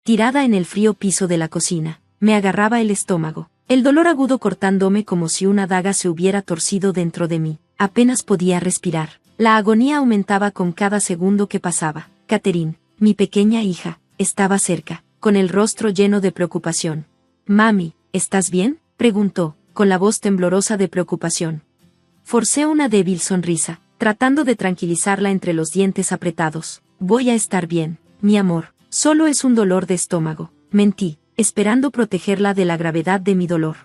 tirada en el frío piso de la cocina. Me agarraba el estómago, el dolor agudo cortándome como si una daga se hubiera torcido dentro de mí. Apenas podía respirar. La agonía aumentaba con cada segundo que pasaba. Catherine, mi pequeña hija, estaba cerca, con el rostro lleno de preocupación. «Mami, ¿estás bien?», preguntó, con la voz temblorosa de preocupación. Forcé una débil sonrisa, tratando de tranquilizarla entre los dientes apretados. «Voy a estar bien, mi amor, solo es un dolor de estómago», mentí, esperando protegerla de la gravedad de mi dolor.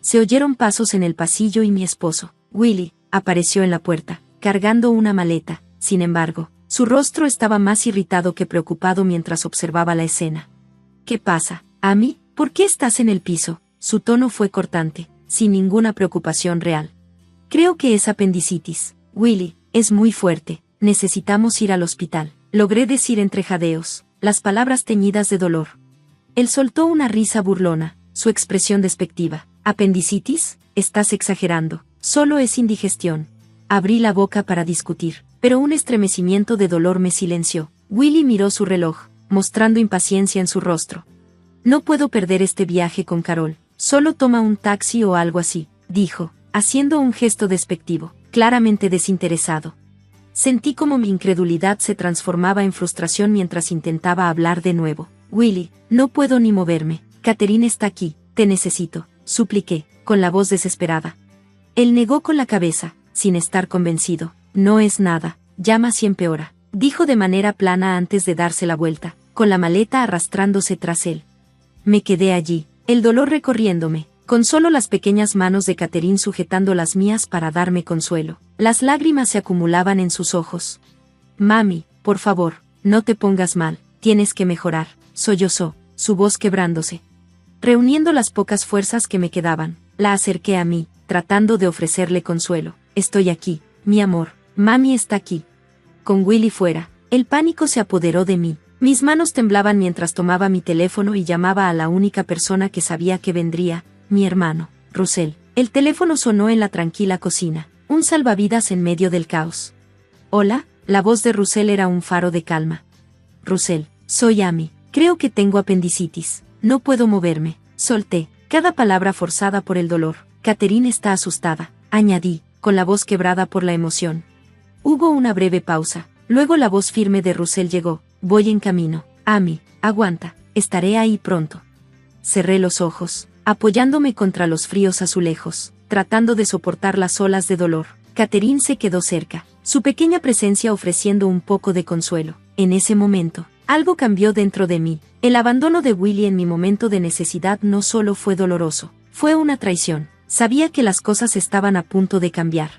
Se oyeron pasos en el pasillo y mi esposo, Willy, apareció en la puerta, cargando una maleta. Sin embargo, su rostro estaba más irritado que preocupado mientras observaba la escena. «¿Qué pasa, Amy? ¿Por qué estás en el piso?». Su tono fue cortante, sin ninguna preocupación real. «Creo que es apendicitis, Willy, es muy fuerte, necesitamos ir al hospital», logré decir entre jadeos, las palabras teñidas de dolor. Él soltó una risa burlona, su expresión despectiva. «¿Apendicitis? Estás exagerando, solo es indigestión». Abrí la boca para discutir, pero un estremecimiento de dolor me silenció. Willy miró su reloj, mostrando impaciencia en su rostro. «No puedo perder este viaje con Carol, solo toma un taxi o algo así», dijo, haciendo un gesto despectivo, claramente desinteresado. Sentí como mi incredulidad se transformaba en frustración mientras intentaba hablar de nuevo. «Willy, no puedo ni moverme. Catherine está aquí, te necesito», supliqué, con la voz desesperada. Él negó con la cabeza, sin estar convencido. «No es nada, llama si empeora», dijo de manera plana antes de darse la vuelta, con la maleta arrastrándose tras él. Me quedé allí, el dolor recorriéndome, con solo las pequeñas manos de Catherine sujetando las mías para darme consuelo. Las lágrimas se acumulaban en sus ojos. «Mami, por favor, no te pongas mal, tienes que mejorar», sollozó, su voz quebrándose. Reuniendo las pocas fuerzas que me quedaban, la acerqué a mí, tratando de ofrecerle consuelo. «Estoy aquí, mi amor, mami está aquí». Con Willy fuera, el pánico se apoderó de mí. Mis manos temblaban mientras tomaba mi teléfono y llamaba a la única persona que sabía que vendría, mi hermano, Russell. El teléfono sonó en la tranquila cocina, un salvavidas en medio del caos. «Hola», la voz de Russell era un faro de calma. «Russell, soy Amy, creo que tengo apendicitis, no puedo moverme», solté, cada palabra forzada por el dolor. «Catherine está asustada», añadí, con la voz quebrada por la emoción. Hubo una breve pausa, luego la voz firme de Russell llegó. «Voy en camino, Amy, aguanta, estaré ahí pronto». Cerré los ojos, apoyándome contra los fríos azulejos, tratando de soportar las olas de dolor. Catherine se quedó cerca, su pequeña presencia ofreciendo un poco de consuelo. En ese momento, algo cambió dentro de mí. El abandono de Willy en mi momento de necesidad no solo fue doloroso, fue una traición. Sabía que las cosas estaban a punto de cambiar.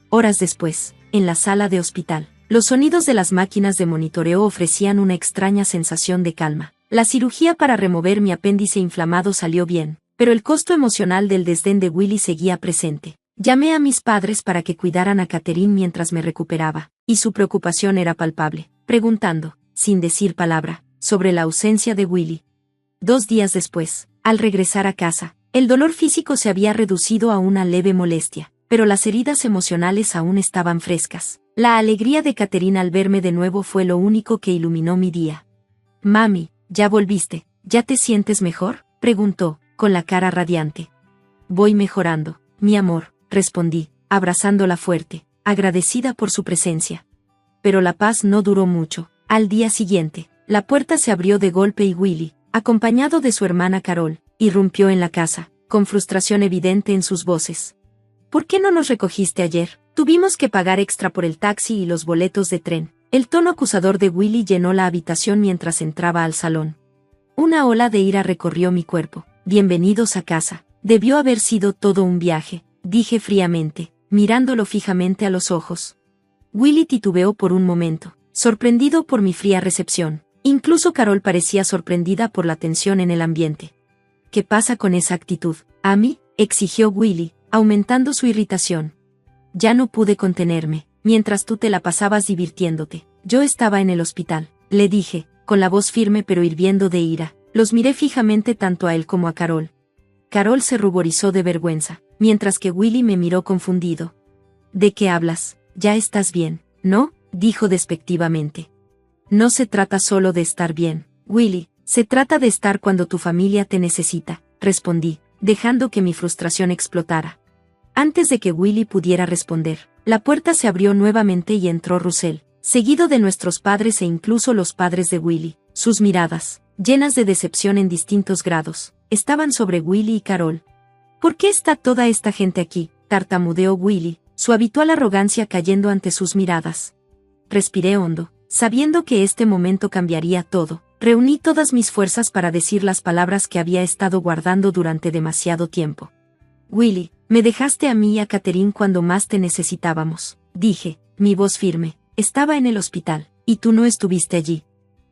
Horas después, en la sala de hospital, los sonidos de las máquinas de monitoreo ofrecían una extraña sensación de calma. La cirugía para remover mi apéndice inflamado salió bien, pero el costo emocional del desdén de Willy seguía presente. Llamé a mis padres para que cuidaran a Catherine mientras me recuperaba, y su preocupación era palpable, preguntando, sin decir palabra, sobre la ausencia de Willy. 2 días después, al regresar a casa, el dolor físico se había reducido a una leve molestia, pero las heridas emocionales aún estaban frescas. La alegría de Catherine al verme de nuevo fue lo único que iluminó mi día. «Mami, ¿ya volviste? ¿Ya te sientes mejor?», preguntó, con la cara radiante. «Voy mejorando, mi amor», respondí, abrazándola fuerte, agradecida por su presencia. Pero la paz no duró mucho. Al día siguiente, la puerta se abrió de golpe y Willy, acompañado de su hermana Carol, irrumpió en la casa, con frustración evidente en sus voces. «¿Por qué no nos recogiste ayer? Tuvimos que pagar extra por el taxi y los boletos de tren». El tono acusador de Willy llenó la habitación mientras entraba al salón. Una ola de ira recorrió mi cuerpo. «Bienvenidos a casa. Debió haber sido todo un viaje», dije fríamente, mirándolo fijamente a los ojos. Willy titubeó por un momento, sorprendido por mi fría recepción. Incluso Carol parecía sorprendida por la tensión en el ambiente. «¿Qué pasa con esa actitud, Amy?», exigió Willy, aumentando su irritación. «Ya no pude contenerme, mientras tú te la pasabas divirtiéndote. Yo estaba en el hospital», le dije, con la voz firme pero hirviendo de ira. Los miré fijamente tanto a él como a Carol. Carol se ruborizó de vergüenza, mientras que Willy me miró confundido. «¿De qué hablas? Ya estás bien, ¿no?», dijo despectivamente. «No se trata solo de estar bien, Willy, Se trata de estar cuando tu familia te necesita, respondí, dejando que mi frustración explotara. Antes de que Willy pudiera responder, la puerta se abrió nuevamente y entró Russell, seguido de nuestros padres e incluso los padres de Willy. Sus miradas, llenas de decepción en distintos grados, estaban sobre Willy y Carol. ¿Por qué está toda esta gente aquí?, tartamudeó Willy, su habitual arrogancia cayendo ante sus miradas. Respiré hondo, sabiendo que este momento cambiaría todo. Reuní todas mis fuerzas para decir las palabras que había estado guardando durante demasiado tiempo. Willy, me dejaste a mí y a Catherine cuando más te necesitábamos, dije, mi voz firme. Estaba en el hospital, y tú no estuviste allí.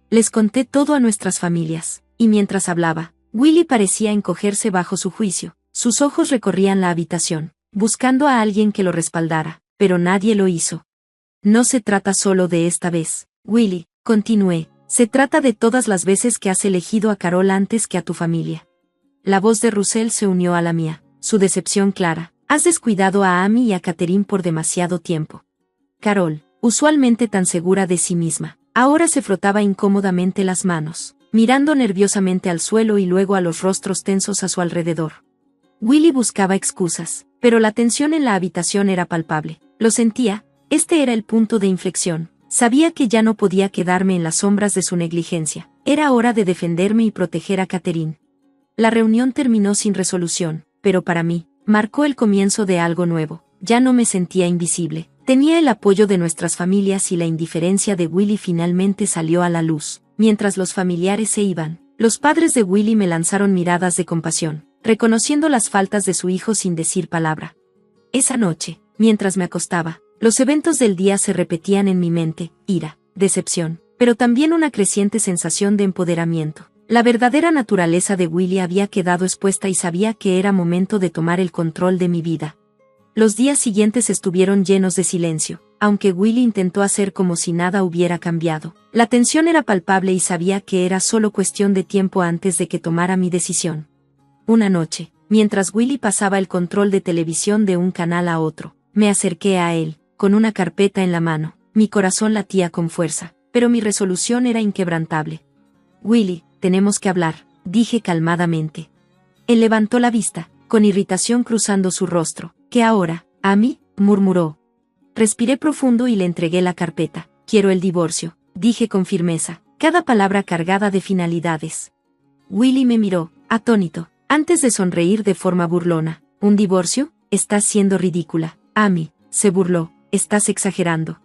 Les conté todo a nuestras familias, y mientras hablaba, Willy parecía encogerse bajo su juicio. Sus ojos recorrían la habitación, buscando a alguien que lo respaldara, pero nadie lo hizo. No se trata solo de esta vez, Willy, continué, se trata de todas las veces que has elegido a Carol antes que a tu familia. La voz de Russell se unió a la mía, su decepción clara. Has descuidado a Amy y a Catherine por demasiado tiempo. Carol, usualmente tan segura de sí misma, ahora se frotaba incómodamente las manos, mirando nerviosamente al suelo y luego a los rostros tensos a su alrededor. Willy buscaba excusas, pero la tensión en la habitación era palpable. Lo sentía, este era el punto de inflexión. Sabía que ya no podía quedarme en las sombras de su negligencia. Era hora de defenderme y proteger a Catherine. La reunión terminó sin resolución, pero para mí, marcó el comienzo de algo nuevo. Ya no me sentía invisible. Tenía el apoyo de nuestras familias y la indiferencia de Willy finalmente salió a la luz. Mientras los familiares se iban, los padres de Willy me lanzaron miradas de compasión, reconociendo las faltas de su hijo sin decir palabra. Esa noche, mientras me acostaba, los eventos del día se repetían en mi mente, ira, decepción, pero también una creciente sensación de empoderamiento. La verdadera naturaleza de Willy había quedado expuesta y sabía que era momento de tomar el control de mi vida. Los días siguientes estuvieron llenos de silencio, aunque Willy intentó hacer como si nada hubiera cambiado. La tensión era palpable y sabía que era solo cuestión de tiempo antes de que tomara mi decisión. Una noche, mientras Willy pasaba el control de televisión de un canal a otro, me acerqué a él, con una carpeta en la mano. Mi corazón latía con fuerza, pero mi resolución era inquebrantable. Willy, tenemos que hablar, dije calmadamente. Él levantó la vista, con irritación cruzando su rostro. ¿Qué ahora, Amy?, murmuró. Respiré profundo y le entregué la carpeta. Quiero el divorcio, dije con firmeza, cada palabra cargada de finalidades. Willy me miró, atónito, antes de sonreír de forma burlona. ¿Un divorcio? Estás siendo ridícula. Amy, se burló, estás exagerando.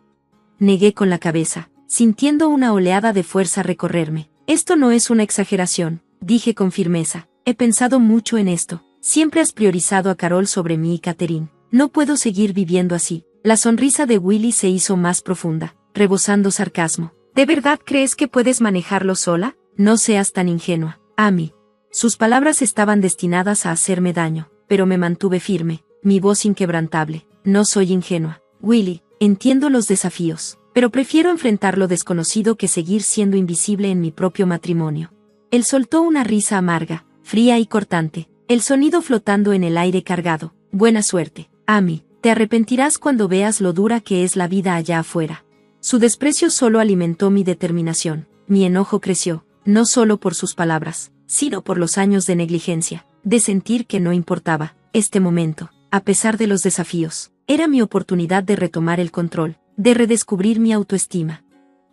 Negué con la cabeza, sintiendo una oleada de fuerza recorrerme. Esto no es una exageración, dije con firmeza. He pensado mucho en esto. Siempre has priorizado a Carol sobre mí y Catherine. No puedo seguir viviendo así. La sonrisa de Willy se hizo más profunda, rebosando sarcasmo. ¿De verdad crees que puedes manejarlo sola? No seas tan ingenua, Amy. Sus palabras estaban destinadas a hacerme daño, pero me mantuve firme, mi voz inquebrantable. No soy ingenua, Willy, entiendo los desafíos, pero prefiero enfrentar lo desconocido que seguir siendo invisible en mi propio matrimonio. Él soltó una risa amarga, fría y cortante, el sonido flotando en el aire cargado. Buena suerte, Amy, te arrepentirás cuando veas lo dura que es la vida allá afuera. Su desprecio solo alimentó mi determinación. Mi enojo creció, no solo por sus palabras, sino por los años de negligencia, de sentir que no importaba. Este momento, a pesar de los desafíos, era mi oportunidad de retomar el control, de redescubrir mi autoestima.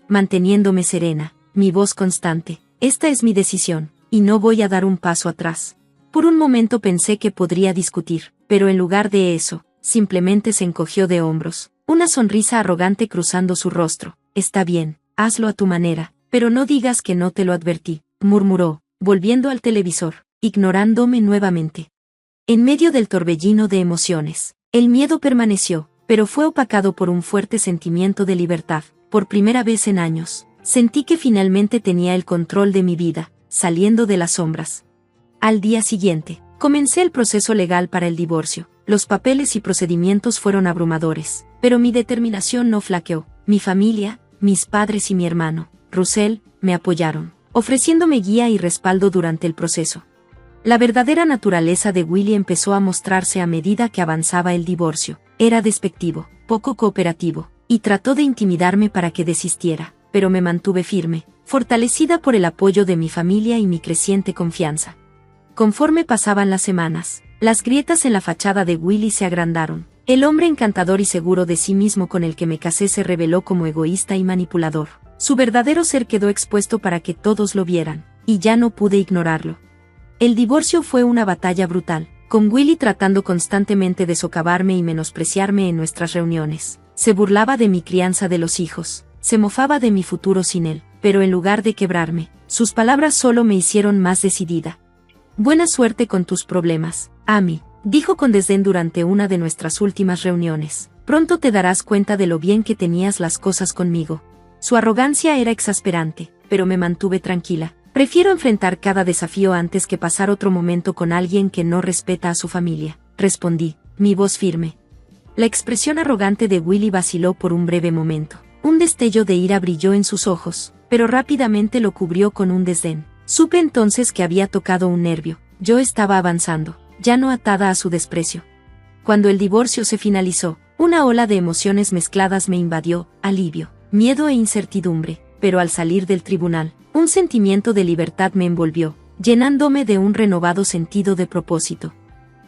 Manteniéndome serena, mi voz constante, esta es mi decisión, y no voy a dar un paso atrás. Por un momento pensé que podría discutir, pero en lugar de eso, simplemente se encogió de hombros, una sonrisa arrogante cruzando su rostro. Está bien, hazlo a tu manera, pero no digas que no te lo advertí, murmuró, volviendo al televisor, ignorándome nuevamente. En medio del torbellino de emociones, el miedo permaneció, pero fue opacado por un fuerte sentimiento de libertad. Por primera vez en años, sentí que finalmente tenía el control de mi vida, saliendo de las sombras. Al día siguiente, comencé el proceso legal para el divorcio. Los papeles y procedimientos fueron abrumadores, pero mi determinación no flaqueó. Mi familia, mis padres y mi hermano, Russell, me apoyaron, ofreciéndome guía y respaldo durante el proceso. La verdadera naturaleza de Willy empezó a mostrarse a medida que avanzaba el divorcio. Era despectivo, poco cooperativo, y trató de intimidarme para que desistiera, pero me mantuve firme, fortalecida por el apoyo de mi familia y mi creciente confianza. Conforme pasaban las semanas, las grietas en la fachada de Willy se agrandaron. El hombre encantador y seguro de sí mismo con el que me casé se reveló como egoísta y manipulador. Su verdadero ser quedó expuesto para que todos lo vieran, y ya no pude ignorarlo. El divorcio fue una batalla brutal, con Willy tratando constantemente de socavarme y menospreciarme en nuestras reuniones. Se burlaba de mi crianza de los hijos, se mofaba de mi futuro sin él, pero en lugar de quebrarme, sus palabras solo me hicieron más decidida. «Buena suerte con tus problemas, Amy», dijo con desdén durante una de nuestras últimas reuniones. «Pronto te darás cuenta de lo bien que tenías las cosas conmigo». Su arrogancia era exasperante, pero me mantuve tranquila. «Prefiero enfrentar cada desafío antes que pasar otro momento con alguien que no respeta a su familia», respondí, mi voz firme. La expresión arrogante de Willy vaciló por un breve momento. Un destello de ira brilló en sus ojos, pero rápidamente lo cubrió con un desdén. Supe entonces que había tocado un nervio. Yo estaba avanzando, ya no atada a su desprecio. Cuando el divorcio se finalizó, una ola de emociones mezcladas me invadió, alivio, miedo e incertidumbre, pero al salir del tribunal, un sentimiento de libertad me envolvió, llenándome de un renovado sentido de propósito.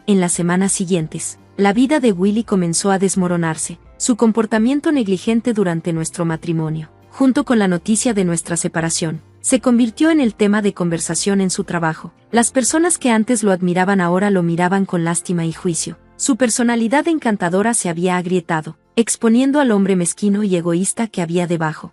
En las semanas siguientes, la vida de Willy comenzó a desmoronarse, su comportamiento negligente durante nuestro matrimonio, junto con la noticia de nuestra separación, se convirtió en el tema de conversación en su trabajo. Las personas que antes lo admiraban ahora lo miraban con lástima y juicio. Su personalidad encantadora se había agrietado, exponiendo al hombre mezquino y egoísta que había debajo.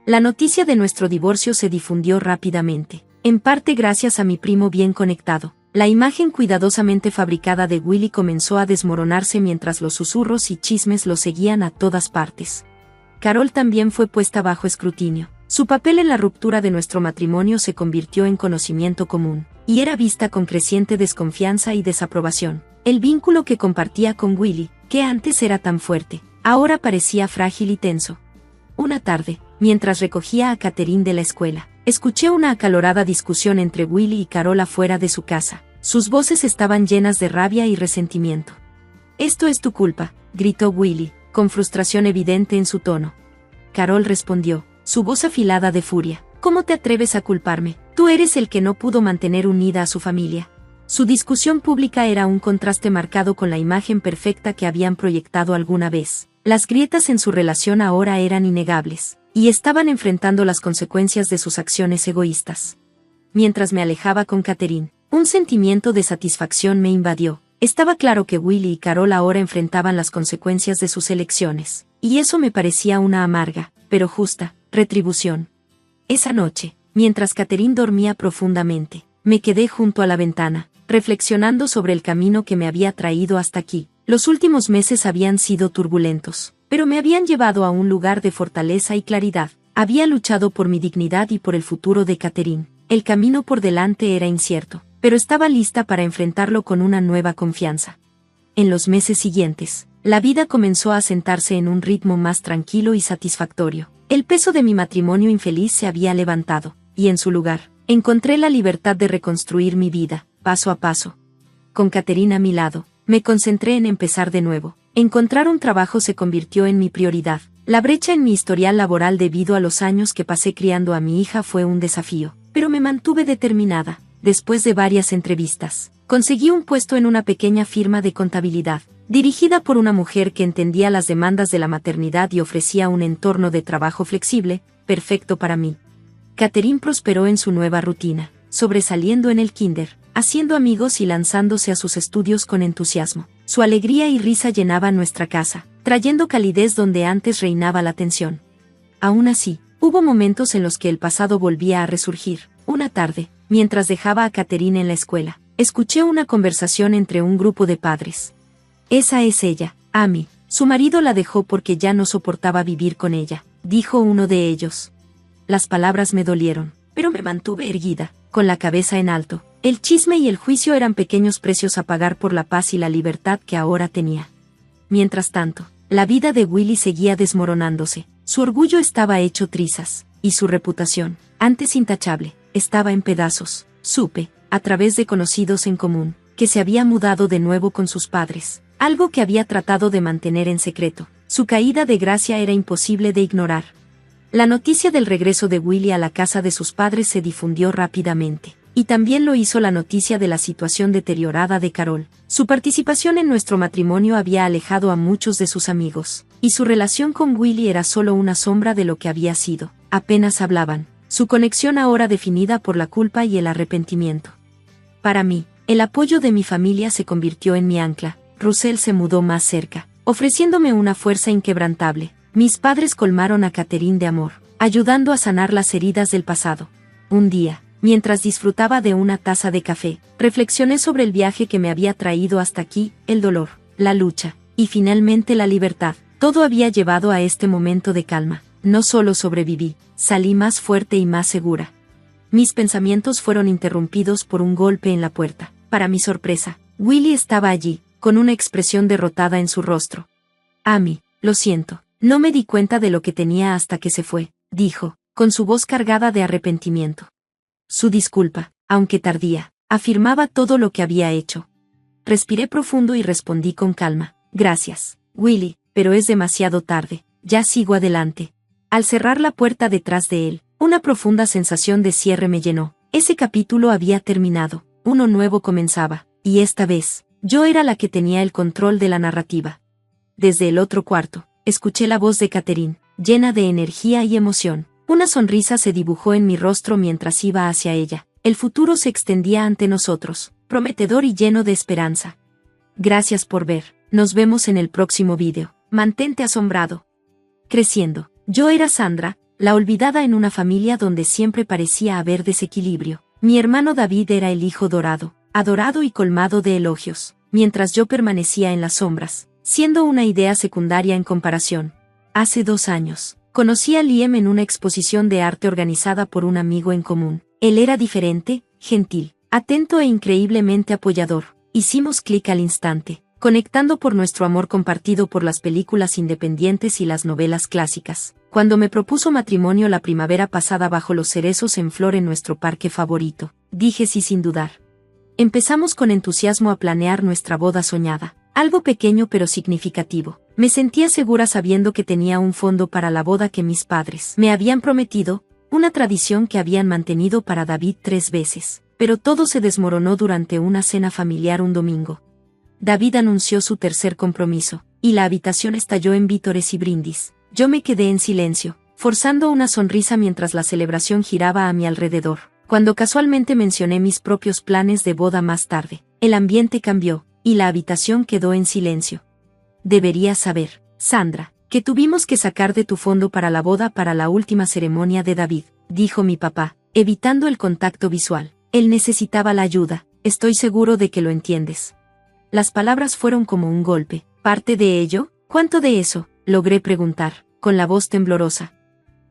La noticia de nuestro divorcio se difundió rápidamente, en parte gracias a mi primo bien conectado. La imagen cuidadosamente fabricada de Willy comenzó a desmoronarse mientras los susurros y chismes lo seguían a todas partes. Carol también fue puesta bajo escrutinio. Su papel en la ruptura de nuestro matrimonio se convirtió en conocimiento común, y era vista con creciente desconfianza y desaprobación. El vínculo que compartía con Willy, que antes era tan fuerte, ahora parecía frágil y tenso. Una tarde, mientras recogía a Catherine de la escuela, escuché una acalorada discusión entre Willy y Carol afuera de su casa. Sus voces estaban llenas de rabia y resentimiento. «Esto es tu culpa», gritó Willy, con frustración evidente en su tono. Carol respondió, su voz afilada de furia. «¿Cómo te atreves a culparme? Tú eres el que no pudo mantener unida a su familia». Su discusión pública era un contraste marcado con la imagen perfecta que habían proyectado alguna vez. Las grietas en su relación ahora eran innegables, y estaban enfrentando las consecuencias de sus acciones egoístas. Mientras me alejaba con Catherine, un sentimiento de satisfacción me invadió. Estaba claro que Willy y Carol ahora enfrentaban las consecuencias de sus elecciones, y eso me parecía una amarga, pero justa, retribución. Esa noche, mientras Catherine dormía profundamente, me quedé junto a la ventana, reflexionando sobre el camino que me había traído hasta aquí. Los últimos meses habían sido turbulentos, pero me habían llevado a un lugar de fortaleza y claridad. Había luchado por mi dignidad y por el futuro de Catherine. El camino por delante era incierto, pero estaba lista para enfrentarlo con una nueva confianza. En los meses siguientes, la vida comenzó a sentarse en un ritmo más tranquilo y satisfactorio. El peso de mi matrimonio infeliz se había levantado, y en su lugar, encontré la libertad de reconstruir mi vida, paso a paso. Con Catherine a mi lado, me concentré en empezar de nuevo. Encontrar un trabajo se convirtió en mi prioridad. La brecha en mi historial laboral debido a los años que pasé criando a mi hija fue un desafío, pero me mantuve determinada. Después de varias entrevistas, conseguí un puesto en una pequeña firma de contabilidad, dirigida por una mujer que entendía las demandas de la maternidad y ofrecía un entorno de trabajo flexible, perfecto para mí. Catherine prosperó en su nueva rutina, sobresaliendo en el kinder, haciendo amigos y lanzándose a sus estudios con entusiasmo. Su alegría y risa llenaban nuestra casa, trayendo calidez donde antes reinaba la tensión. Aún así, hubo momentos en los que el pasado volvía a resurgir. Una tarde, mientras dejaba a Catherine en la escuela, escuché una conversación entre un grupo de padres. «Esa es ella, Amy. Su marido la dejó porque ya no soportaba vivir con ella», dijo uno de ellos. Las palabras me dolieron, pero me mantuve erguida, con la cabeza en alto. El chisme y el juicio eran pequeños precios a pagar por la paz y la libertad que ahora tenía. Mientras tanto, la vida de Willy seguía desmoronándose. Su orgullo estaba hecho trizas, y su reputación, antes intachable, estaba en pedazos. Supe, a través de conocidos en común, que se había mudado de nuevo con sus padres, algo que había tratado de mantener en secreto. Su caída de gracia era imposible de ignorar. La noticia del regreso de Willy a la casa de sus padres se difundió rápidamente. Y también lo hizo la noticia de la situación deteriorada de Carol. Su participación en nuestro matrimonio había alejado a muchos de sus amigos, y su relación con Willy era solo una sombra de lo que había sido. Apenas hablaban. Su conexión ahora definida por la culpa y el arrepentimiento. Para mí, el apoyo de mi familia se convirtió en mi ancla. Russell se mudó más cerca, ofreciéndome una fuerza inquebrantable. Mis padres colmaron a Catherine de amor, ayudando a sanar las heridas del pasado. Un día, mientras disfrutaba de una taza de café, reflexioné sobre el viaje que me había traído hasta aquí, el dolor, la lucha, y finalmente la libertad. Todo había llevado a este momento de calma. No solo sobreviví, salí más fuerte y más segura. Mis pensamientos fueron interrumpidos por un golpe en la puerta. Para mi sorpresa, Willy estaba allí, con una expresión derrotada en su rostro. Amy, lo siento, no me di cuenta de lo que tenía hasta que se fue, dijo, con su voz cargada de arrepentimiento. Su disculpa, aunque tardía, afirmaba todo lo que había hecho. Respiré profundo y respondí con calma. Gracias, Willy, pero es demasiado tarde, ya sigo adelante. Al cerrar la puerta detrás de él, una profunda sensación de cierre me llenó. Ese capítulo había terminado, uno nuevo comenzaba, y esta vez, yo era la que tenía el control de la narrativa. Desde el otro cuarto, escuché la voz de Catherine, llena de energía y emoción. Una sonrisa se dibujó en mi rostro mientras iba hacia ella. El futuro se extendía ante nosotros, prometedor y lleno de esperanza. Gracias por ver. Nos vemos en el próximo vídeo. Mantente asombrado. Creciendo. Yo era Sandra, la olvidada en una familia donde siempre parecía haber desequilibrio. Mi hermano David era el hijo dorado, adorado y colmado de elogios, mientras yo permanecía en las sombras, siendo una idea secundaria en comparación. Hace 2 años. Conocí a Liam en una exposición de arte organizada por un amigo en común. Él era diferente, gentil, atento e increíblemente apoyador. Hicimos clic al instante, conectando por nuestro amor compartido por las películas independientes y las novelas clásicas. Cuando me propuso matrimonio la primavera pasada bajo los cerezos en flor en nuestro parque favorito, dije sí sin dudar. Empezamos con entusiasmo a planear nuestra boda soñada. Algo pequeño pero significativo. Me sentía segura sabiendo que tenía un fondo para la boda que mis padres me habían prometido, una tradición que habían mantenido para David 3 veces. Pero todo se desmoronó durante una cena familiar un domingo. David anunció su tercer compromiso, y la habitación estalló en vítores y brindis. Yo me quedé en silencio, forzando una sonrisa mientras la celebración giraba a mi alrededor. Cuando casualmente mencioné mis propios planes de boda más tarde, el ambiente cambió, y la habitación quedó en silencio. Deberías saber, Sandra, que tuvimos que sacar de tu fondo para la boda para la última ceremonia de David, dijo mi papá, evitando el contacto visual. Él necesitaba la ayuda, estoy seguro de que lo entiendes. Las palabras fueron como un golpe. ¿Parte de ello? ¿Cuánto de eso? Logré preguntar, con la voz temblorosa.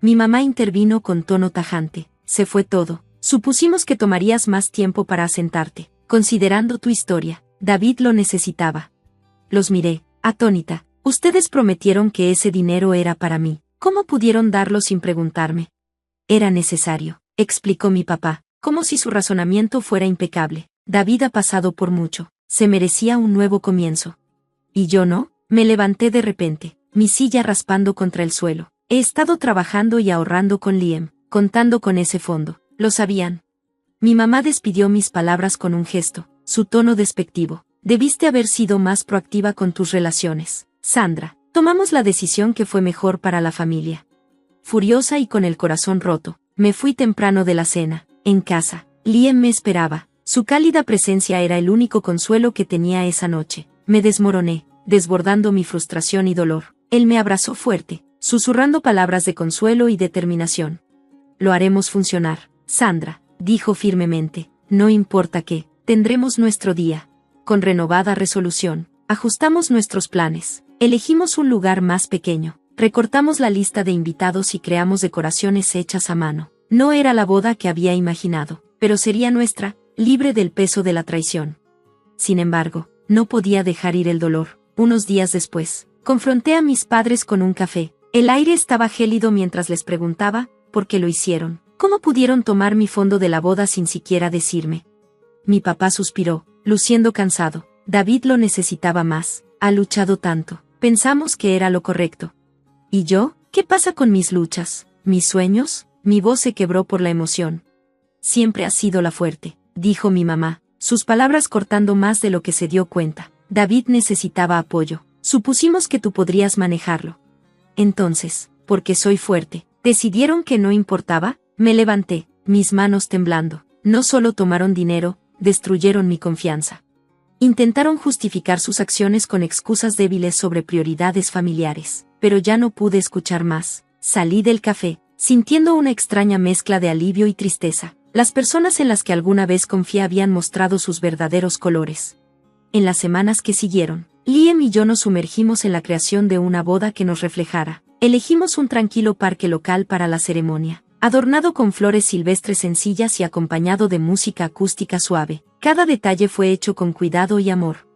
Mi mamá intervino con tono tajante. Se fue todo. Supusimos que tomarías más tiempo para asentarte. Considerando tu historia, David lo necesitaba. Los miré, atónita. Ustedes prometieron que ese dinero era para mí. ¿Cómo pudieron darlo sin preguntarme? Era necesario, explicó mi papá, como si su razonamiento fuera impecable. David ha pasado por mucho. Se merecía un nuevo comienzo. ¿Y yo no? Me levanté de repente, mi silla raspando contra el suelo. He estado trabajando y ahorrando con Liam, contando con ese fondo. Lo sabían. Mi mamá despidió mis palabras con un gesto, su tono despectivo. Debiste haber sido más proactiva con tus relaciones, Sandra. Tomamos la decisión que fue mejor para la familia. Furiosa y con el corazón roto, me fui temprano de la cena. En casa, Liam me esperaba. Su cálida presencia era el único consuelo que tenía esa noche. Me desmoroné, desbordando mi frustración y dolor. Él me abrazó fuerte, susurrando palabras de consuelo y determinación. Lo haremos funcionar, Sandra, dijo firmemente. No importa qué, tendremos nuestro día. Con renovada resolución, ajustamos nuestros planes. Elegimos un lugar más pequeño. Recortamos la lista de invitados y creamos decoraciones hechas a mano. No era la boda que había imaginado, pero sería nuestra, libre del peso de la traición. Sin embargo, no podía dejar ir el dolor. Unos días después, confronté a mis padres con un café. El aire estaba gélido mientras les preguntaba, ¿por qué lo hicieron? ¿Cómo pudieron tomar mi fondo de la boda sin siquiera decirme? Mi papá suspiró, luciendo cansado. David lo necesitaba más. Ha luchado tanto. Pensamos que era lo correcto. ¿Y yo? ¿Qué pasa con mis luchas? ¿Mis sueños? Mi voz se quebró por la emoción. Siempre has sido la fuerte, dijo mi mamá, sus palabras cortando más de lo que se dio cuenta. David necesitaba apoyo. Supusimos que tú podrías manejarlo. Entonces, porque soy fuerte, ¿decidieron que no importaba? Me levanté, mis manos temblando. No solo tomaron dinero, destruyeron mi confianza. Intentaron justificar sus acciones con excusas débiles sobre prioridades familiares, pero ya no pude escuchar más. Salí del café, sintiendo una extraña mezcla de alivio y tristeza. Las personas en las que alguna vez confié habían mostrado sus verdaderos colores. En las semanas que siguieron, Liam y yo nos sumergimos en la creación de una boda que nos reflejara. Elegimos un tranquilo parque local para la ceremonia, adornado con flores silvestres sencillas y acompañado de música acústica suave. Cada detalle fue hecho con cuidado y amor.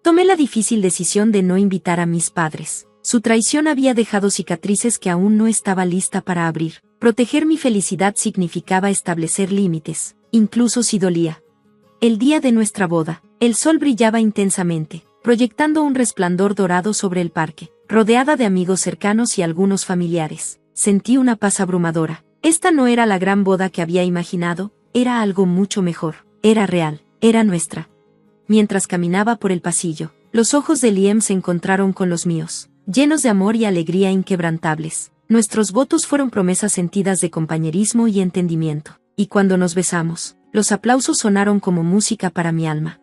Tomé la difícil decisión de no invitar a mis padres. Su traición había dejado cicatrices que aún no estaba lista para abrir. Proteger mi felicidad significaba establecer límites, incluso si dolía. El día de nuestra boda, el sol brillaba intensamente, proyectando un resplandor dorado sobre el parque. Rodeada de amigos cercanos y algunos familiares, sentí una paz abrumadora. Esta no era la gran boda que había imaginado, era algo mucho mejor. Era real, era nuestra. Mientras caminaba por el pasillo, los ojos de Liam se encontraron con los míos, llenos de amor y alegría inquebrantables. Nuestros votos fueron promesas sentidas de compañerismo y entendimiento, y cuando nos besamos, los aplausos sonaron como música para mi alma.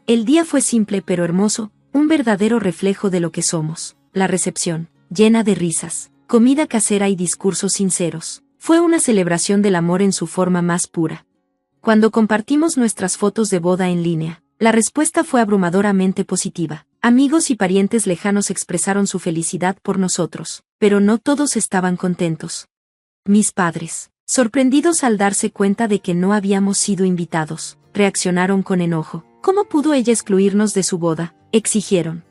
El día fue simple pero hermoso, un verdadero reflejo de lo que somos. La recepción, llena de risas, comida casera y discursos sinceros, fue una celebración del amor en su forma más pura. Cuando compartimos nuestras fotos de boda en línea, la respuesta fue abrumadoramente positiva. Amigos y parientes lejanos expresaron su felicidad por nosotros, pero no todos estaban contentos. Mis padres, sorprendidos al darse cuenta de que no habíamos sido invitados, reaccionaron con enojo. ¿Cómo pudo ella excluirnos de su boda?, exigieron.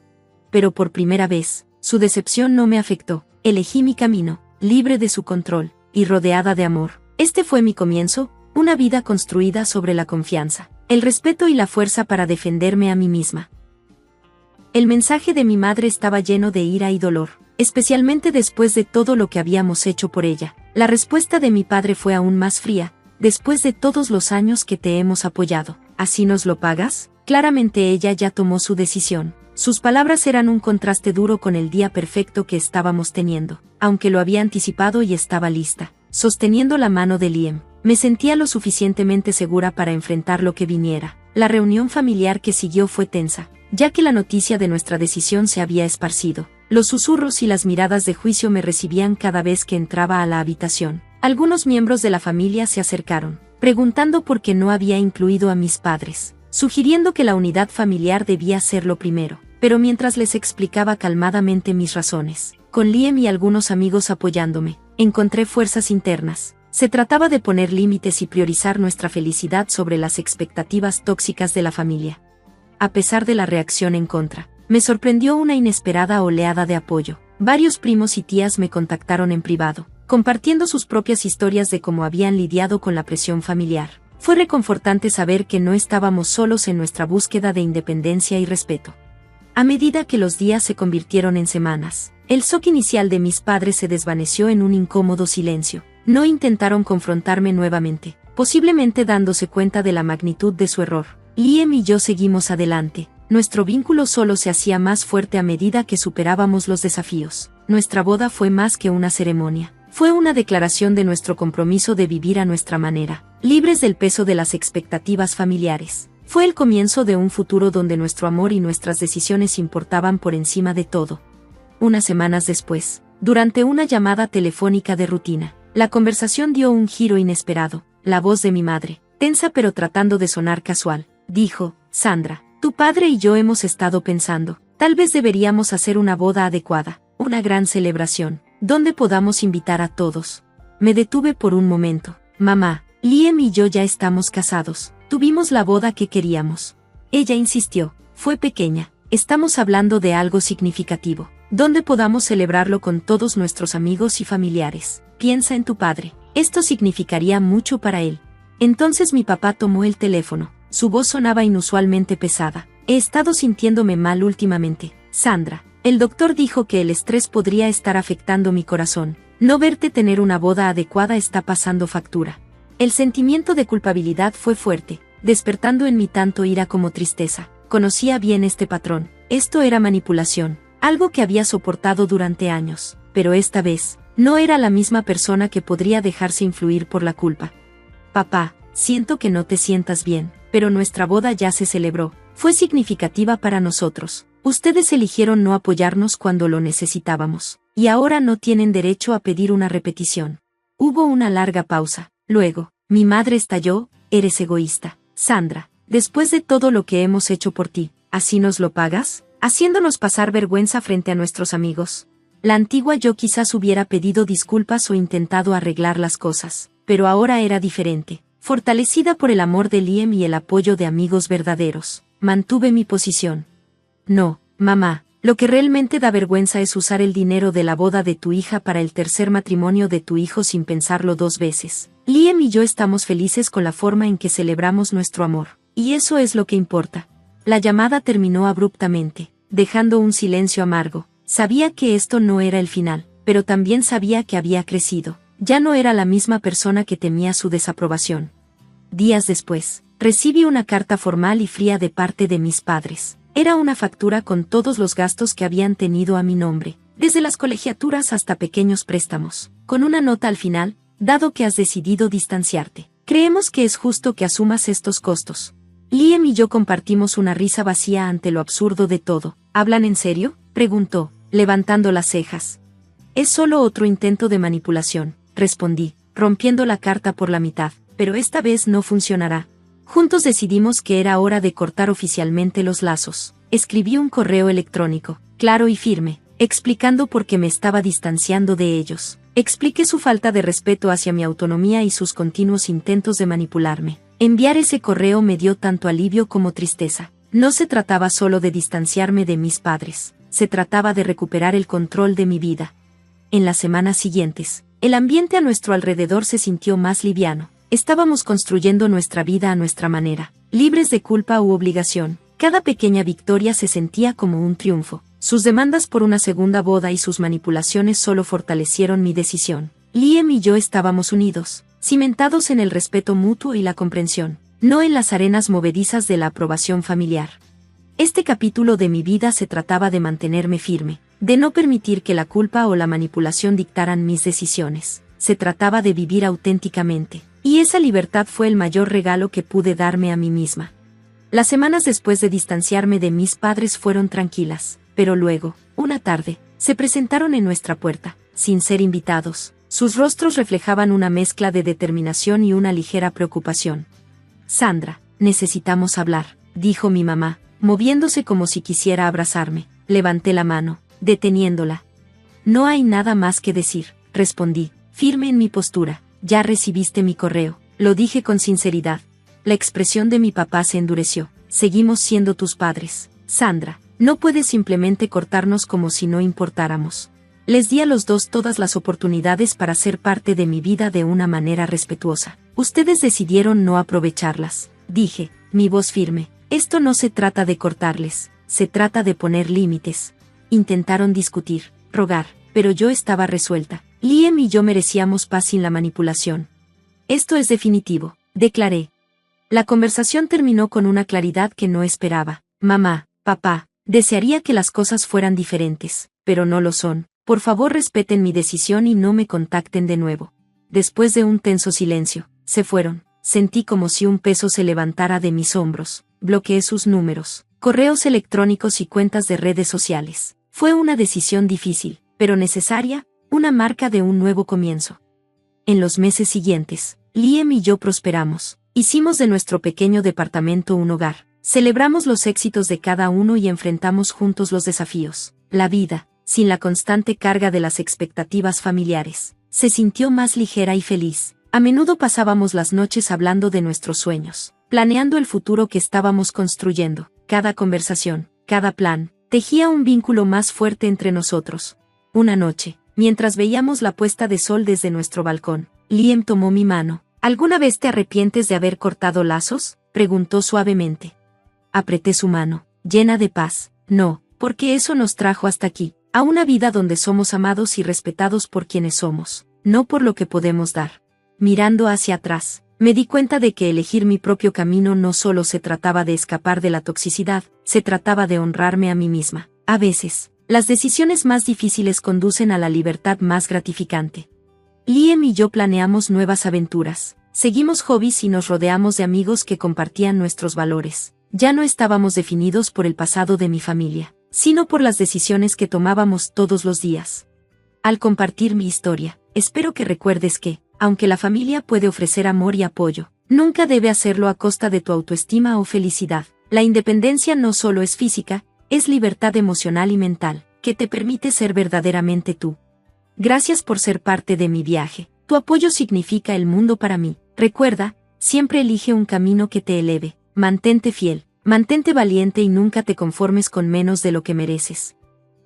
Pero por primera vez, su decepción no me afectó. Elegí mi camino, libre de su control, y rodeada de amor. Este fue mi comienzo, una vida construida sobre la confianza, el respeto y la fuerza para defenderme a mí misma. El mensaje de mi madre estaba lleno de ira y dolor, especialmente después de todo lo que habíamos hecho por ella. La respuesta de mi padre fue aún más fría. Después de todos los años que te hemos apoyado, ¿así nos lo pagas? Claramente ella ya tomó su decisión. Sus palabras eran un contraste duro con el día perfecto que estábamos teniendo. Aunque lo había anticipado y estaba lista, sosteniendo la mano de Liam, me sentía lo suficientemente segura para enfrentar lo que viniera. La reunión familiar que siguió fue tensa, ya que la noticia de nuestra decisión se había esparcido. Los susurros y las miradas de juicio me recibían cada vez que entraba a la habitación. Algunos miembros de la familia se acercaron, preguntando por qué no había incluido a mis padres, sugiriendo que la unidad familiar debía ser lo primero. Pero mientras les explicaba calmadamente mis razones, con Liam y algunos amigos apoyándome, encontré fuerzas internas. Se trataba de poner límites y priorizar nuestra felicidad sobre las expectativas tóxicas de la familia. A pesar de la reacción en contra, me sorprendió una inesperada oleada de apoyo. Varios primos y tías me contactaron en privado, compartiendo sus propias historias de cómo habían lidiado con la presión familiar. Fue reconfortante saber que no estábamos solos en nuestra búsqueda de independencia y respeto. A medida que los días se convirtieron en semanas, el shock inicial de mis padres se desvaneció en un incómodo silencio. No intentaron confrontarme nuevamente, posiblemente dándose cuenta de la magnitud de su error. Liam y yo seguimos adelante. Nuestro vínculo solo se hacía más fuerte a medida que superábamos los desafíos. Nuestra boda fue más que una ceremonia. Fue una declaración de nuestro compromiso de vivir a nuestra manera, libres del peso de las expectativas familiares. Fue el comienzo de un futuro donde nuestro amor y nuestras decisiones importaban por encima de todo. Unas semanas después, durante una llamada telefónica de rutina, la conversación dio un giro inesperado. La voz de mi madre, tensa pero tratando de sonar casual, dijo: Sandra, tu padre y yo hemos estado pensando, tal vez deberíamos hacer una boda adecuada, una gran celebración, donde podamos invitar a todos. Me detuve por un momento. Mamá, Liam y yo ya estamos casados, tuvimos la boda que queríamos. Ella insistió: fue pequeña, estamos hablando de algo significativo, donde podamos celebrarlo con todos nuestros amigos y familiares. Piensa en tu padre, esto significaría mucho para él. Entonces mi papá tomó el teléfono, su voz sonaba inusualmente pesada. He estado sintiéndome mal últimamente, Sandra. El doctor dijo que el estrés podría estar afectando mi corazón. No verte tener una boda adecuada está pasando factura. El sentimiento de culpabilidad fue fuerte, despertando en mí tanto ira como tristeza. Conocía bien este patrón. Esto era manipulación, algo que había soportado durante años, pero esta vez, no era la misma persona que podría dejarse influir por la culpa. Papá, siento que no te sientas bien, pero nuestra boda ya se celebró. Fue significativa para nosotros. Ustedes eligieron no apoyarnos cuando lo necesitábamos, y ahora no tienen derecho a pedir una repetición. Hubo una larga pausa. Luego, mi madre estalló: eres egoísta, Sandra. Después de todo lo que hemos hecho por ti, ¿así nos lo pagas? Haciéndonos pasar vergüenza frente a nuestros amigos. La antigua yo quizás hubiera pedido disculpas o intentado arreglar las cosas, pero ahora era diferente. Fortalecida por el amor de Liam y el apoyo de amigos verdaderos, mantuve mi posición. No, mamá, lo que realmente da vergüenza es usar el dinero de la boda de tu hija para el tercer matrimonio de tu hijo sin pensarlo dos veces. Liam y yo estamos felices con la forma en que celebramos nuestro amor, y eso es lo que importa. La llamada terminó abruptamente, dejando un silencio amargo. Sabía que esto no era el final, pero también sabía que había crecido. Ya no era la misma persona que temía su desaprobación. Días después, recibí una carta formal y fría de parte de mis padres. Era una factura con todos los gastos que habían tenido a mi nombre, desde las colegiaturas hasta pequeños préstamos, con una nota al final: dado que has decidido distanciarte, creemos que es justo que asumas estos costos. Liam y yo compartimos una risa vacía ante lo absurdo de todo. ¿Hablan en serio?, preguntó, levantando las cejas. Es solo otro intento de manipulación, respondí, rompiendo la carta por la mitad, pero esta vez no funcionará. Juntos decidimos que era hora de cortar oficialmente los lazos. Escribí un correo electrónico, claro y firme, explicando por qué me estaba distanciando de ellos. Expliqué su falta de respeto hacia mi autonomía y sus continuos intentos de manipularme. Enviar ese correo me dio tanto alivio como tristeza. No se trataba solo de distanciarme de mis padres, se trataba de recuperar el control de mi vida. En las semanas siguientes, el ambiente a nuestro alrededor se sintió más liviano. Estábamos construyendo nuestra vida a nuestra manera, libres de culpa u obligación. Cada pequeña victoria se sentía como un triunfo. Sus demandas por una segunda boda y sus manipulaciones solo fortalecieron mi decisión. Liam y yo estábamos unidos, cimentados en el respeto mutuo y la comprensión, no en las arenas movedizas de la aprobación familiar. Este capítulo de mi vida se trataba de mantenerme firme, de no permitir que la culpa o la manipulación dictaran mis decisiones. Se trataba de vivir auténticamente. Y esa libertad fue el mayor regalo que pude darme a mí misma. Las semanas después de distanciarme de mis padres fueron tranquilas, pero luego, una tarde, se presentaron en nuestra puerta, sin ser invitados. Sus rostros reflejaban una mezcla de determinación y una ligera preocupación. Sandra, necesitamos hablar, dijo mi mamá, moviéndose como si quisiera abrazarme. Levanté la mano, deteniéndola. No hay nada más que decir, respondí, firme en mi postura. Ya recibiste mi correo, lo dije con sinceridad. La expresión de mi papá se endureció. Seguimos siendo tus padres, Sandra. No puedes simplemente cortarnos como si no importáramos. Les di a los dos todas las oportunidades para ser parte de mi vida de una manera respetuosa. Ustedes decidieron no aprovecharlas, dije, mi voz firme. Esto no se trata de cortarles, se trata de poner límites. Intentaron discutir, rogar, pero yo estaba resuelta. Liam y yo merecíamos paz sin la manipulación. Esto es definitivo, declaré. La conversación terminó con una claridad que no esperaba. Mamá, papá, desearía que las cosas fueran diferentes, pero no lo son. Por favor, respeten mi decisión y no me contacten de nuevo. Después de un tenso silencio, se fueron. Sentí como si un peso se levantara de mis hombros. Bloqueé sus números, correos electrónicos y cuentas de redes sociales. Fue una decisión difícil, pero necesaria. Una marca de un nuevo comienzo. En los meses siguientes, Liam y yo prosperamos. Hicimos de nuestro pequeño departamento un hogar. Celebramos los éxitos de cada uno y enfrentamos juntos los desafíos. La vida, sin la constante carga de las expectativas familiares, se sintió más ligera y feliz. A menudo pasábamos las noches hablando de nuestros sueños, planeando el futuro que estábamos construyendo. Cada conversación, cada plan, tejía un vínculo más fuerte entre nosotros. Una noche, mientras veíamos la puesta de sol desde nuestro balcón, Liam tomó mi mano. ¿Alguna vez te arrepientes de haber cortado lazos?, preguntó suavemente. Apreté su mano, llena de paz. No, porque eso nos trajo hasta aquí. A una vida donde somos amados y respetados por quienes somos, no por lo que podemos dar. Mirando hacia atrás, me di cuenta de que elegir mi propio camino no solo se trataba de escapar de la toxicidad, se trataba de honrarme a mí misma. A veces, las decisiones más difíciles conducen a la libertad más gratificante. Liam y yo planeamos nuevas aventuras, seguimos hobbies y nos rodeamos de amigos que compartían nuestros valores. Ya no estábamos definidos por el pasado de mi familia, sino por las decisiones que tomábamos todos los días. Al compartir mi historia, espero que recuerdes que, aunque la familia puede ofrecer amor y apoyo, nunca debe hacerlo a costa de tu autoestima o felicidad. La independencia no solo es física, es libertad emocional y mental, que te permite ser verdaderamente tú. Gracias por ser parte de mi viaje. Tu apoyo significa el mundo para mí. Recuerda, siempre elige un camino que te eleve. Mantente fiel, mantente valiente y nunca te conformes con menos de lo que mereces.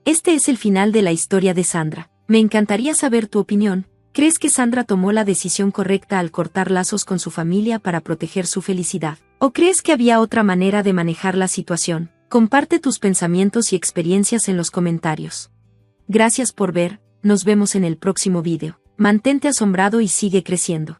Este es el final de la historia de Sandra. Me encantaría saber tu opinión. ¿Crees que Sandra tomó la decisión correcta al cortar lazos con su familia para proteger su felicidad? ¿O crees que había otra manera de manejar la situación? Comparte tus pensamientos y experiencias en los comentarios. Gracias por ver, nos vemos en el próximo video. Mantente asombrado y sigue creciendo.